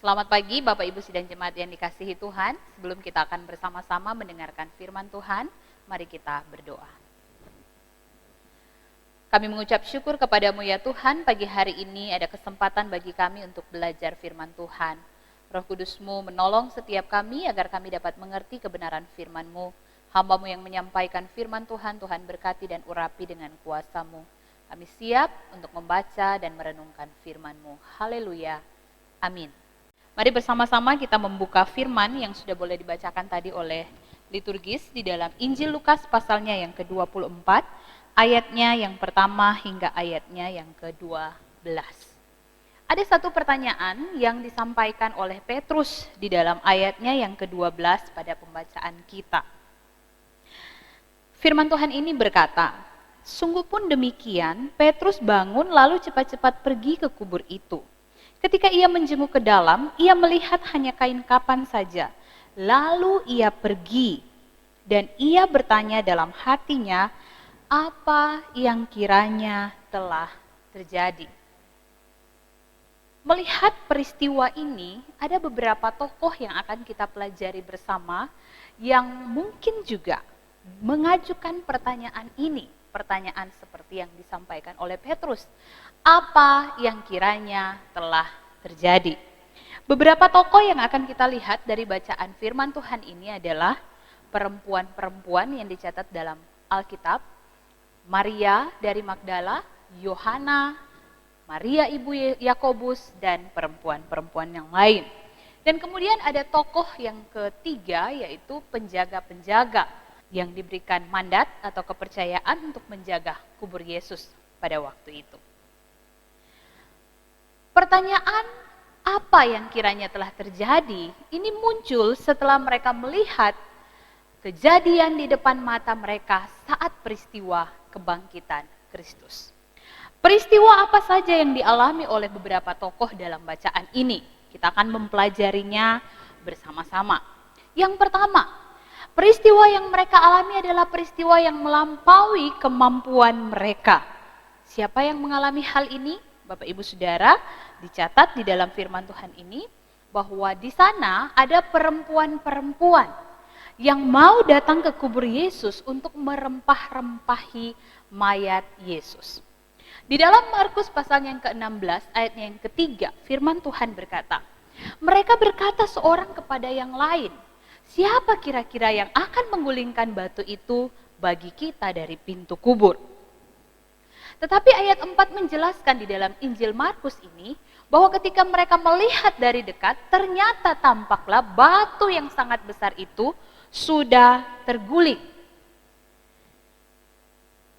Selamat pagi Bapak Ibu Sidang Jemaat yang dikasihi Tuhan. Sebelum kita akan bersama-sama mendengarkan firman Tuhan, mari kita berdoa. Kami mengucap syukur kepadamu ya Tuhan, pagi hari ini ada kesempatan bagi kami untuk belajar firman Tuhan. Roh Kudus-Mu menolong setiap kami agar kami dapat mengerti kebenaran firman-Mu. Hamba-Mu yang menyampaikan firman Tuhan, Tuhan berkati dan urapi dengan kuasa-Mu. Kami siap untuk membaca dan merenungkan firman-Mu. Haleluya. Amin. Mari bersama-sama kita membuka firman yang sudah boleh dibacakan tadi oleh liturgis di dalam Injil Lukas pasalnya yang ke-24, ayatnya yang pertama hingga ayatnya yang ke-12. Ada satu pertanyaan yang disampaikan oleh Petrus di dalam ayatnya yang ke-12 pada pembacaan kita. Firman Tuhan ini berkata, "Sungguh pun demikian, Petrus bangun lalu cepat-cepat pergi ke kubur itu. Ketika ia menjenguk ke dalam, ia melihat hanya kain kapan saja. Lalu ia pergi dan ia bertanya dalam hatinya, apa yang kiranya telah terjadi." Melihat peristiwa ini, ada beberapa tokoh yang akan kita pelajari bersama yang mungkin juga mengajukan pertanyaan ini, pertanyaan seperti yang disampaikan oleh Petrus. Apa yang kiranya telah terjadi? Beberapa tokoh yang akan kita lihat dari bacaan firman Tuhan ini adalah perempuan-perempuan yang dicatat dalam Alkitab, Maria dari Magdala, Yohana, Maria ibu Yakobus, dan perempuan-perempuan yang lain. Dan kemudian ada tokoh yang ketiga, yaitu penjaga-penjaga yang diberikan mandat atau kepercayaan untuk menjaga kubur Yesus pada waktu itu. Pertanyaan apa yang kiranya telah terjadi ini muncul setelah mereka melihat kejadian di depan mata mereka saat peristiwa kebangkitan Kristus. Peristiwa apa saja yang dialami oleh beberapa tokoh dalam bacaan ini? Kita akan mempelajarinya bersama-sama. Yang pertama, peristiwa yang mereka alami adalah peristiwa yang melampaui kemampuan mereka. Siapa yang mengalami hal ini? Bapak Ibu Saudara, dicatat di dalam firman Tuhan ini bahwa di sana ada perempuan-perempuan yang mau datang ke kubur Yesus untuk merempah-rempahi mayat Yesus. Di dalam Markus pasal yang ke-16 ayat yang ketiga, firman Tuhan berkata, mereka berkata seorang kepada yang lain, siapa kira-kira yang akan menggulingkan batu itu bagi kita dari pintu kubur? Tetapi ayat 4 menjelaskan di dalam Injil Markus ini, bahwa ketika mereka melihat dari dekat, ternyata tampaklah batu yang sangat besar itu sudah terguling.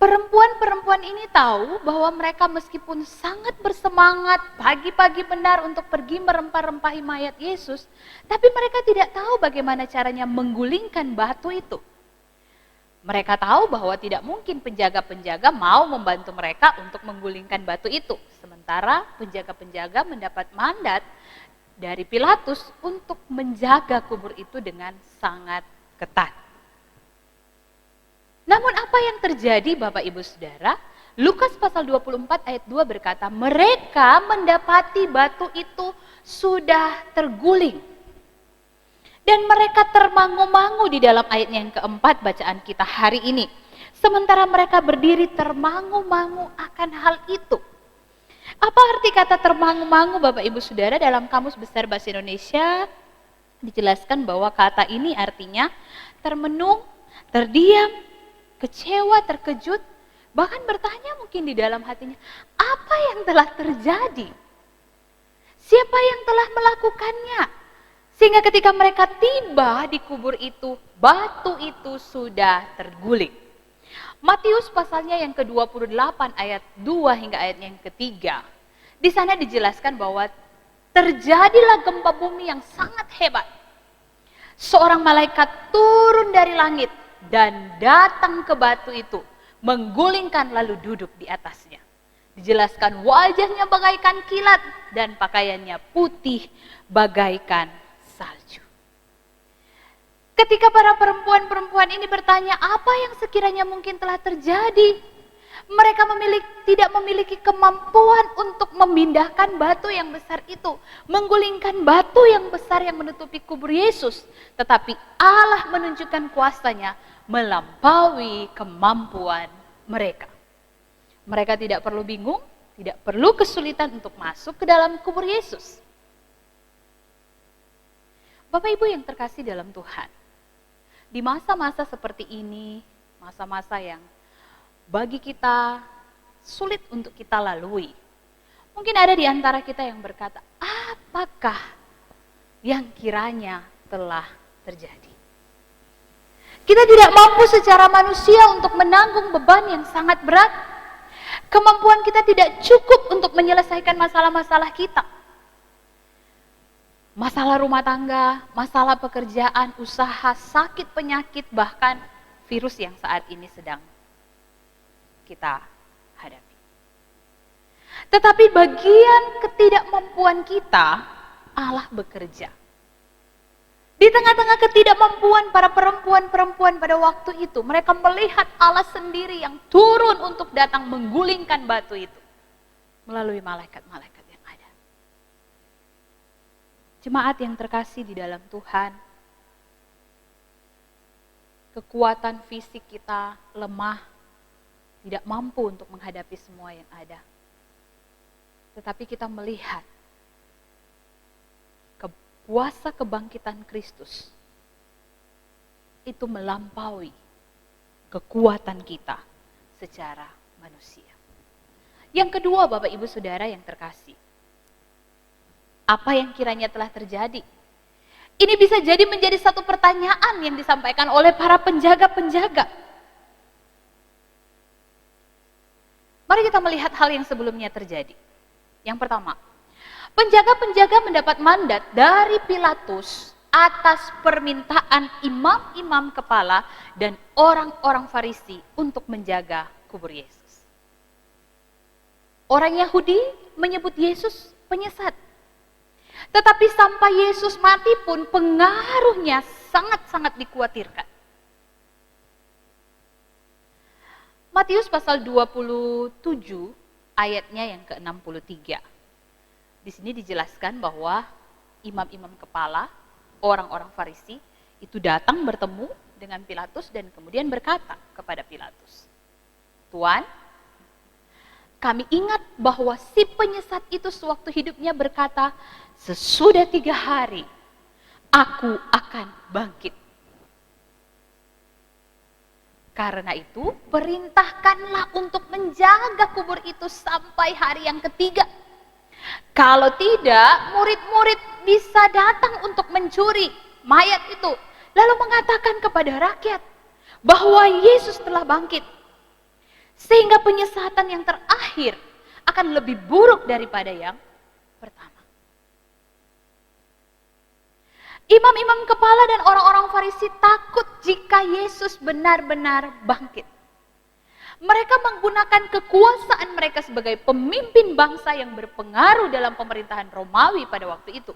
Perempuan-perempuan ini tahu bahwa mereka meskipun sangat bersemangat pagi-pagi benar untuk pergi merempah-rempahi mayat Yesus, tapi mereka tidak tahu bagaimana caranya menggulingkan batu itu. Mereka tahu bahwa tidak mungkin penjaga-penjaga mau membantu mereka untuk menggulingkan batu itu. Sementara penjaga-penjaga mendapat mandat dari Pilatus untuk menjaga kubur itu dengan sangat ketat. Namun apa yang terjadi Bapak Ibu Saudara? Lukas pasal 24 ayat 2 berkata, mereka mendapati batu itu sudah terguling. Dan mereka termangu-mangu di dalam ayat yang keempat bacaan kita hari ini. Sementara mereka berdiri termangu-mangu akan hal itu. Apa arti kata termangu-mangu Bapak Ibu Saudara? Dalam Kamus Besar Bahasa Indonesia dijelaskan bahwa kata ini artinya termenung, terdiam, kecewa, terkejut, bahkan bertanya mungkin di dalam hatinya, apa yang telah terjadi? Siapa yang telah melakukannya? Sehingga ketika mereka tiba di kubur itu, batu itu sudah terguling. Matius pasalnya yang ke-28 ayat 2 hingga ayat yang ketiga. Di sana dijelaskan bahwa terjadilah gempa bumi yang sangat hebat. Seorang malaikat turun dari langit dan datang ke batu itu, menggulingkan lalu duduk di atasnya. Dijelaskan wajahnya bagaikan kilat dan pakaiannya putih bagaikan salju. Ketika para perempuan-perempuan ini bertanya apa yang sekiranya mungkin telah terjadi, Mereka tidak memiliki kemampuan untuk memindahkan batu yang besar itu, menggulingkan batu yang besar yang menutupi kubur Yesus. Tetapi Allah menunjukkan kuasanya melampaui kemampuan mereka. Mereka tidak perlu bingung, tidak perlu kesulitan untuk masuk ke dalam kubur Yesus. Bapak Ibu yang terkasih dalam Tuhan, di masa-masa seperti ini, masa-masa yang bagi kita sulit untuk kita lalui. Mungkin ada di antara kita yang berkata, apakah yang kiranya telah terjadi? Kita tidak mampu secara manusia untuk menanggung beban yang sangat berat. Kemampuan kita tidak cukup untuk menyelesaikan masalah-masalah kita. Masalah rumah tangga, masalah pekerjaan, usaha, sakit, penyakit, bahkan virus yang saat ini sedang kita hadapi. Tetapi bagian ketidakmampuan kita, Allah bekerja. Di tengah-tengah ketidakmampuan para perempuan-perempuan pada waktu itu, mereka melihat Allah sendiri yang turun untuk datang menggulingkan batu itu melalui malaikat-malaikat yang ada. Jemaat yang terkasih di dalam Tuhan, kekuatan fisik kita lemah, tidak mampu untuk menghadapi semua yang ada. Tetapi kita melihat kuasa kebangkitan Kristus itu melampaui kekuatan kita secara manusia. Yang kedua, Bapak Ibu Saudara yang terkasih, apa yang kiranya telah terjadi? Ini bisa jadi menjadi satu pertanyaan yang disampaikan oleh para penjaga-penjaga. Mari kita melihat hal yang sebelumnya terjadi. Yang pertama, penjaga-penjaga mendapat mandat dari Pilatus atas permintaan imam-imam kepala dan orang-orang Farisi untuk menjaga kubur Yesus. Orang Yahudi menyebut Yesus penyesat. Tetapi sampai Yesus mati pun pengaruhnya sangat-sangat dikhawatirkan. Matius pasal 27 ayatnya yang ke-63. Di sini dijelaskan bahwa imam-imam kepala, orang-orang Farisi itu datang bertemu dengan Pilatus dan kemudian berkata kepada Pilatus, "Tuan, kami ingat bahwa si penyesat itu sewaktu hidupnya berkata, sesudah 3 hari aku akan bangkit. Karena itu, perintahkanlah untuk menjaga kubur itu sampai hari yang ketiga. Kalau tidak, murid-murid bisa datang untuk mencuri mayat itu, lalu mengatakan kepada rakyat bahwa Yesus telah bangkit. Sehingga penyesatan yang terakhir akan lebih buruk daripada yang pertama." Imam-imam kepala dan orang-orang Farisi takut jika Yesus benar-benar bangkit. Mereka menggunakan kekuasaan mereka sebagai pemimpin bangsa yang berpengaruh dalam pemerintahan Romawi pada waktu itu.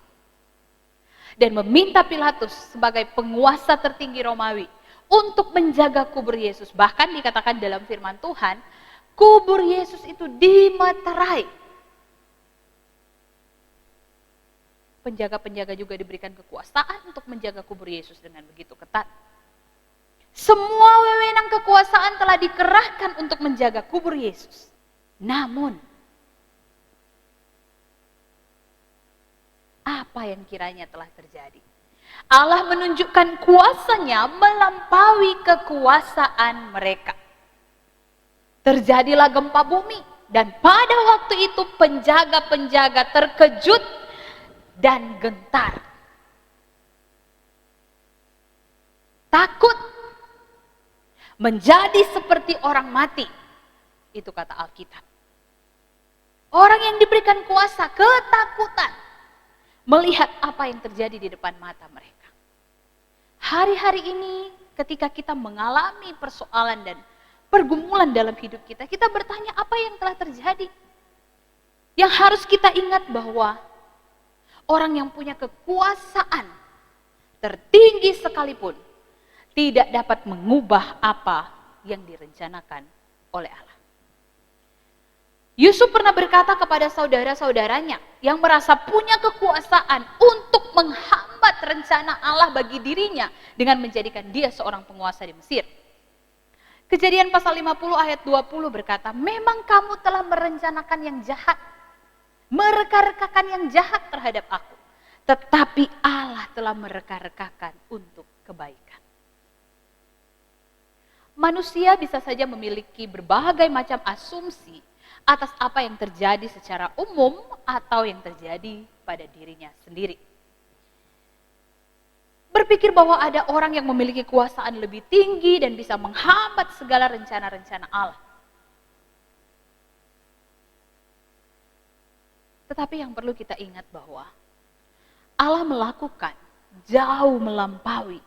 Dan meminta Pilatus sebagai penguasa tertinggi Romawi untuk menjaga kubur Yesus. Bahkan dikatakan dalam firman Tuhan, kubur Yesus itu dimeterai. Penjaga-penjaga juga diberikan kekuasaan untuk menjaga kubur Yesus dengan begitu ketat. Semua wewenang kekuasaan telah dikerahkan untuk menjaga kubur Yesus. Namun, apa yang kiranya telah terjadi? Allah menunjukkan kuasanya melampaui kekuasaan mereka. Terjadilah gempa bumi, dan pada waktu itu penjaga-penjaga terkejut dan gentar. Takut, menjadi seperti orang mati. Itu kata Alkitab. Orang yang diberikan kuasa ketakutan melihat apa yang terjadi di depan mata mereka. Hari-hari ini ketika kita mengalami persoalan dan pergumulan dalam hidup kita, kita bertanya apa yang telah terjadi. Yang harus kita ingat bahwa orang yang punya kekuasaan tertinggi sekalipun tidak dapat mengubah apa yang direncanakan oleh Allah. Yusuf pernah berkata kepada saudara-saudaranya yang merasa punya kekuasaan untuk menghambat rencana Allah bagi dirinya dengan menjadikan dia seorang penguasa di Mesir. Kejadian pasal 50 ayat 20 berkata, memang kamu telah merencanakan yang jahat, mereka-rekakan yang jahat terhadap aku, tetapi Allah telah mereka-rekakan untuk kebaikan. Manusia bisa saja memiliki berbagai macam asumsi atas apa yang terjadi secara umum atau yang terjadi pada dirinya sendiri. Berpikir bahwa ada orang yang memiliki kekuasaan lebih tinggi dan bisa menghambat segala rencana-rencana Allah. Tetapi yang perlu kita ingat bahwa Allah melakukan jauh melampaui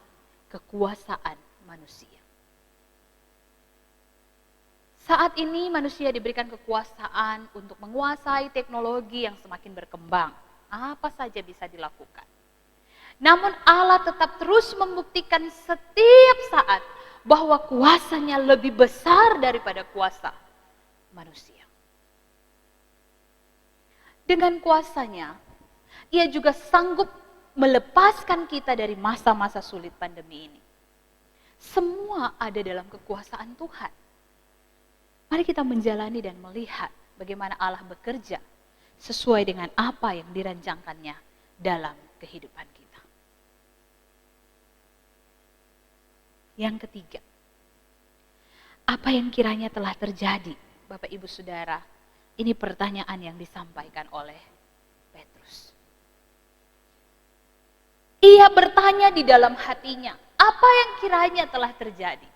kekuasaan manusia. Saat ini manusia diberikan kekuasaan untuk menguasai teknologi yang semakin berkembang. Apa saja bisa dilakukan. Namun Allah tetap terus membuktikan setiap saat bahwa kuasanya lebih besar daripada kuasa manusia. Dengan kuasanya, Ia juga sanggup melepaskan kita dari masa-masa sulit pandemi ini. Semua ada dalam kekuasaan Tuhan. Mari kita menjalani dan melihat bagaimana Allah bekerja sesuai dengan apa yang dirancangkannya dalam kehidupan kita. Yang ketiga, apa yang kiranya telah terjadi, Bapak Ibu Saudara? Ini pertanyaan yang disampaikan oleh Petrus. Ia bertanya di dalam hatinya, apa yang kiranya telah terjadi?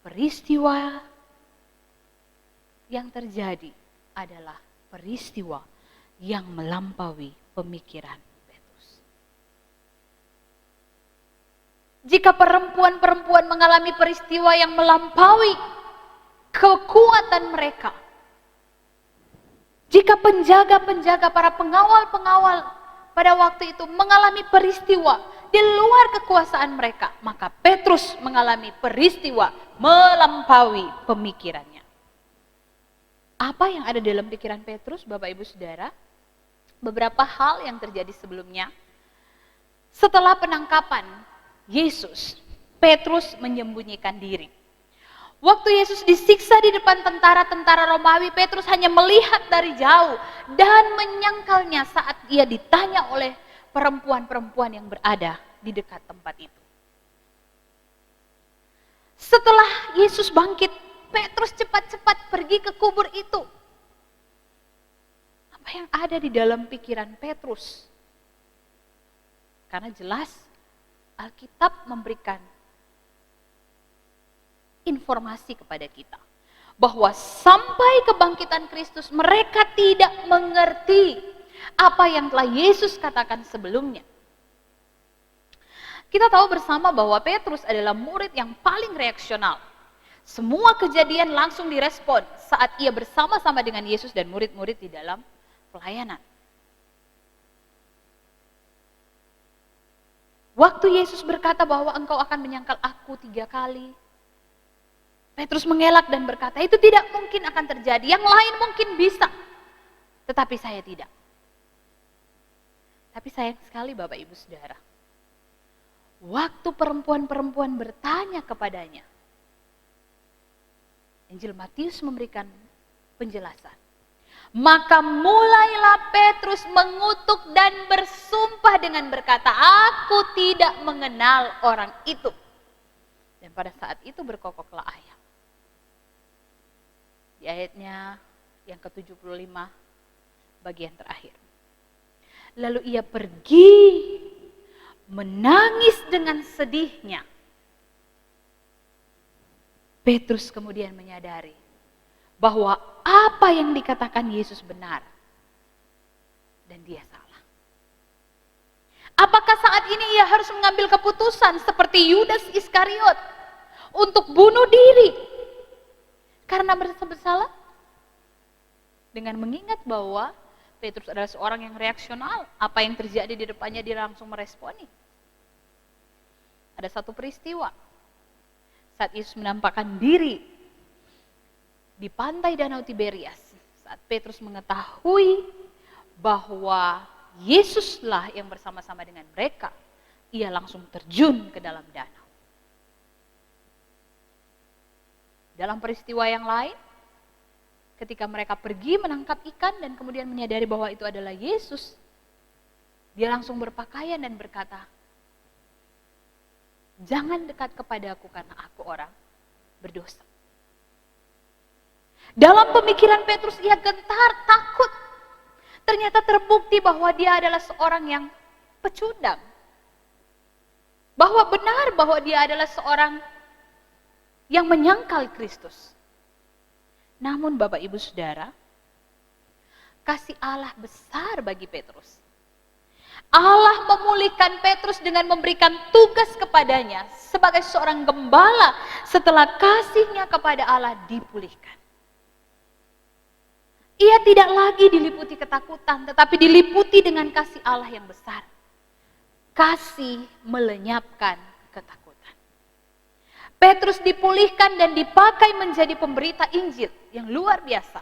Peristiwa yang terjadi adalah peristiwa yang melampaui pemikiran Petrus. Jika perempuan-perempuan mengalami peristiwa yang melampaui kekuatan mereka, jika penjaga-penjaga, para pengawal-pengawal pada waktu itu mengalami peristiwa di luar kekuasaan mereka, maka Petrus mengalami peristiwa melampaui pemikirannya. Apa yang ada dalam pikiran Petrus, Bapak Ibu Saudara? Beberapa hal yang terjadi sebelumnya. Setelah penangkapan Yesus, Petrus menyembunyikan diri. Waktu Yesus disiksa di depan tentara-tentara Romawi, Petrus hanya melihat dari jauh dan menyangkalnya saat ia ditanya oleh perempuan-perempuan yang berada di dekat tempat itu. Setelah Yesus bangkit, Petrus cepat-cepat pergi ke kubur itu. Apa yang ada di dalam pikiran Petrus? Karena jelas Alkitab memberikan informasi kepada kita bahwa sampai kebangkitan Kristus mereka tidak mengerti apa yang telah Yesus katakan sebelumnya. Kita tahu bersama bahwa Petrus adalah murid yang paling reaksional. Semua kejadian langsung direspon saat ia bersama-sama dengan Yesus dan murid-murid di dalam pelayanan. Waktu Yesus berkata bahwa engkau akan menyangkal aku 3 kali, Petrus mengelak dan berkata, itu tidak mungkin akan terjadi. Yang lain mungkin bisa, tetapi saya tidak. Tapi sayang sekali Bapak Ibu Saudara, waktu perempuan-perempuan bertanya kepadanya, Injil Matius memberikan penjelasan. Maka mulailah Petrus mengutuk dan bersumpah dengan berkata, aku tidak mengenal orang itu. Dan pada saat itu berkokoklah ayam. Di ayatnya yang ke-75 bagian terakhir. Lalu ia pergi menangis dengan sedihnya. Petrus kemudian menyadari bahwa apa yang dikatakan Yesus benar dan dia salah. Apakah saat ini ia harus mengambil keputusan seperti Yudas Iskariot untuk bunuh diri karena merasa bersalah? Dengan mengingat bahwa Petrus adalah seorang yang reaksional, apa yang terjadi di depannya dia langsung meresponi. Ada satu peristiwa saat Yesus menampakkan diri di pantai Danau Tiberias, saat Petrus mengetahui bahwa Yesuslah yang bersama-sama dengan mereka, ia langsung terjun ke dalam danau. Dalam peristiwa yang lain, ketika mereka pergi menangkap ikan dan kemudian menyadari bahwa itu adalah Yesus, dia langsung berpakaian dan berkata, "Jangan dekat kepadaku karena aku orang berdosa." Dalam pemikiran Petrus ia gentar, takut. Ternyata terbukti bahwa dia adalah seorang yang pecundang. Bahwa benar bahwa dia adalah seorang yang menyangkal Kristus. Namun Bapak Ibu Saudara, kasih Allah besar bagi Petrus. Allah memulihkan Petrus dengan memberikan tugas kepadanya sebagai seorang gembala setelah kasihnya kepada Allah dipulihkan. Ia tidak lagi diliputi ketakutan, tetapi diliputi dengan kasih Allah yang besar. Kasih melenyapkan ketakutan. Petrus dipulihkan dan dipakai menjadi pemberita Injil yang luar biasa.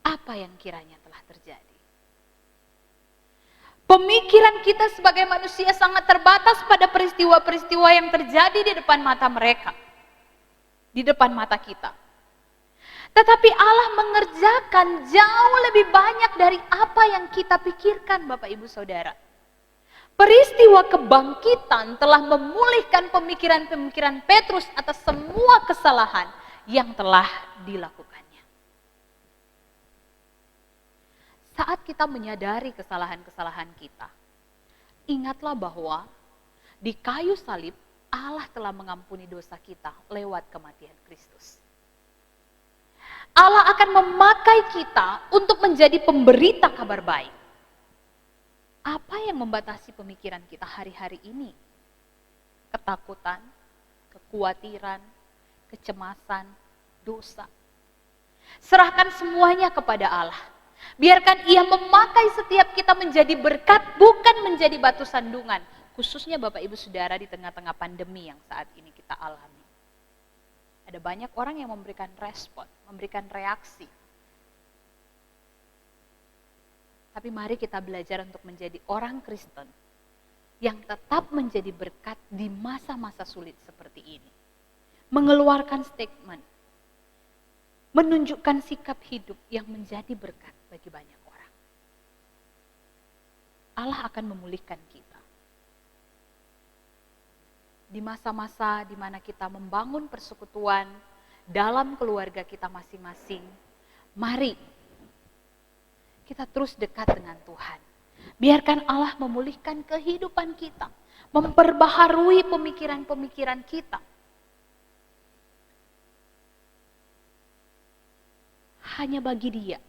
Apa yang kiranya telah terjadi? Pemikiran kita sebagai manusia sangat terbatas pada peristiwa-peristiwa yang terjadi di depan mata mereka. Di depan mata kita. Tetapi Allah mengerjakan jauh lebih banyak dari apa yang kita pikirkan, Bapak Ibu Saudara. Peristiwa kebangkitan telah memulihkan pemikiran-pemikiran Petrus atas semua kesalahan yang telah dilakukannya. Saat kita menyadari kesalahan-kesalahan kita, ingatlah bahwa di kayu salib Allah telah mengampuni dosa kita lewat kematian Kristus. Allah akan memakai kita untuk menjadi pemberita kabar baik. Apa yang membatasi pemikiran kita hari-hari ini? Ketakutan, kekhawatiran, kecemasan, dosa. Serahkan semuanya kepada Allah. Biarkan Ia memakai setiap kita menjadi berkat, bukan menjadi batu sandungan. Khususnya Bapak Ibu Saudara di tengah-tengah pandemi yang saat ini kita alami. Ada banyak orang yang memberikan respon, memberikan reaksi. Tapi mari kita belajar untuk menjadi orang Kristen yang tetap menjadi berkat di masa-masa sulit seperti ini. Mengeluarkan statement, menunjukkan sikap hidup yang menjadi berkat bagi banyak orang. Allah akan memulihkan kita. Di masa-masa di mana kita membangun persekutuan dalam keluarga kita masing-masing, mari kita terus dekat dengan Tuhan. Biarkan Allah memulihkan kehidupan kita, memperbaharui pemikiran-pemikiran kita. Hanya bagi Dia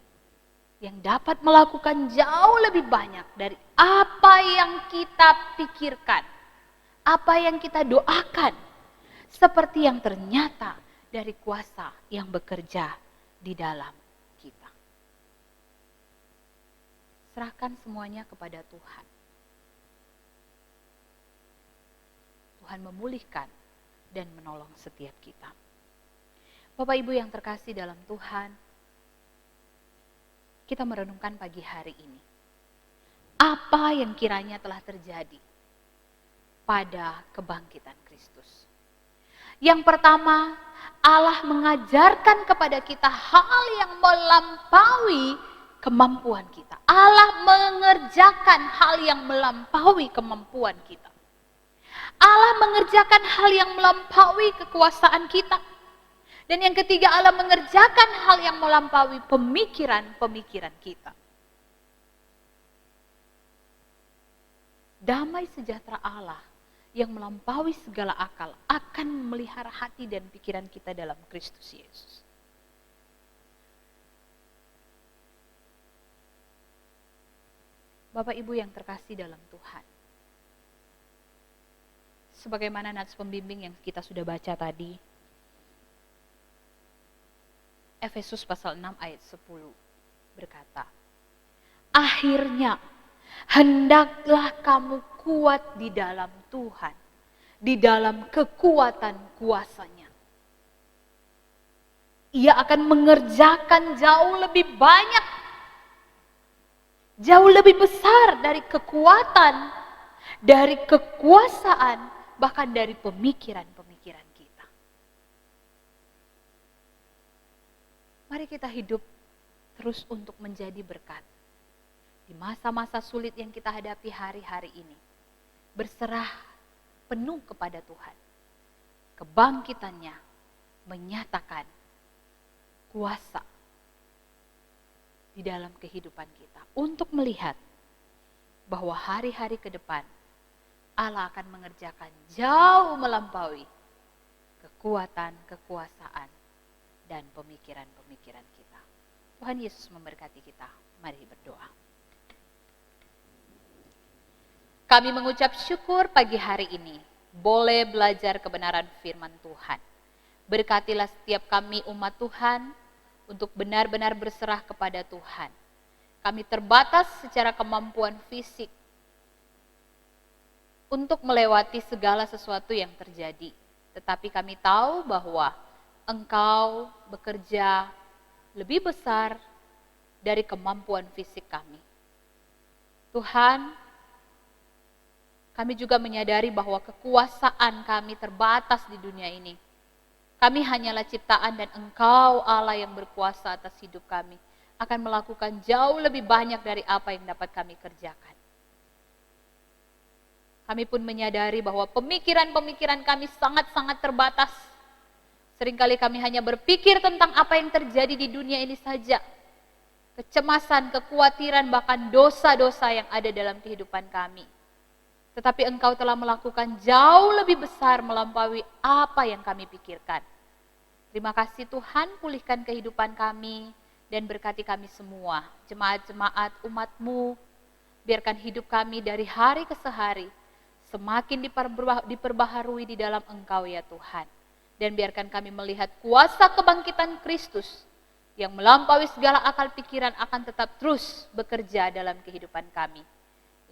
yang dapat melakukan jauh lebih banyak dari apa yang kita pikirkan, apa yang kita doakan, seperti yang ternyata dari kuasa yang bekerja di dalam kita. Serahkan semuanya kepada Tuhan. Tuhan memulihkan dan menolong setiap kita. Bapak Ibu yang terkasih dalam Tuhan, kita merenungkan pagi hari ini. Apa yang kiranya telah terjadi pada kebangkitan Kristus. Yang pertama, Allah mengajarkan kepada kita hal yang melampaui kemampuan kita. Allah mengerjakan hal yang melampaui kemampuan kita. Allah mengerjakan hal yang melampaui kekuasaan kita. Dan yang ketiga, Allah mengerjakan hal yang melampaui pemikiran-pemikiran kita. Damai sejahtera Allah yang melampaui segala akal akan memelihara hati dan pikiran kita dalam Kristus Yesus. Bapak Ibu yang terkasih dalam Tuhan, sebagaimana nats pembimbing yang kita sudah baca tadi, Efesus pasal 6 ayat 10 berkata, akhirnya hendaklah kamu kuat di dalam Tuhan, di dalam kekuatan kuasa-Nya. Ia akan mengerjakan jauh lebih banyak, jauh lebih besar dari kekuatan, dari kekuasaan, bahkan dari pemikiran-pemikiran kita. Mari kita hidup terus untuk menjadi berkat. Di masa-masa sulit yang kita hadapi hari-hari ini, berserah penuh kepada Tuhan. Kebangkitannya menyatakan kuasa di dalam kehidupan kita untuk melihat bahwa hari-hari ke depan Allah akan mengerjakan jauh melampaui kekuatan, kekuasaan, dan pemikiran-pemikiran kita. Tuhan Yesus memberkati kita. Mari berdoa. Kami mengucap syukur pagi hari ini boleh belajar kebenaran firman Tuhan. Berkatilah setiap kami umat Tuhan untuk benar-benar berserah kepada Tuhan. Kami terbatas secara kemampuan fisik untuk melewati segala sesuatu yang terjadi. Tetapi kami tahu bahwa Engkau bekerja lebih besar dari kemampuan fisik kami. Tuhan, kami juga menyadari bahwa kekuasaan kami terbatas di dunia ini. Kami hanyalah ciptaan dan Engkau Allah yang berkuasa atas hidup kami akan melakukan jauh lebih banyak dari apa yang dapat kami kerjakan. Kami pun menyadari bahwa pemikiran-pemikiran kami sangat-sangat terbatas. Seringkali kami hanya berpikir tentang apa yang terjadi di dunia ini saja. Kecemasan, kekhawatiran, bahkan dosa-dosa yang ada dalam kehidupan kami. Tetapi Engkau telah melakukan jauh lebih besar melampaui apa yang kami pikirkan. Terima kasih Tuhan, pulihkan kehidupan kami dan berkati kami semua, jemaat-jemaat umat-Mu. Biarkan hidup kami dari hari ke hari semakin diperbaharui di dalam Engkau ya Tuhan. Dan biarkan kami melihat kuasa kebangkitan Kristus yang melampaui segala akal pikiran akan tetap terus bekerja dalam kehidupan kami.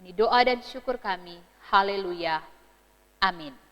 Ini doa dan syukur kami. Haleluya. Amin.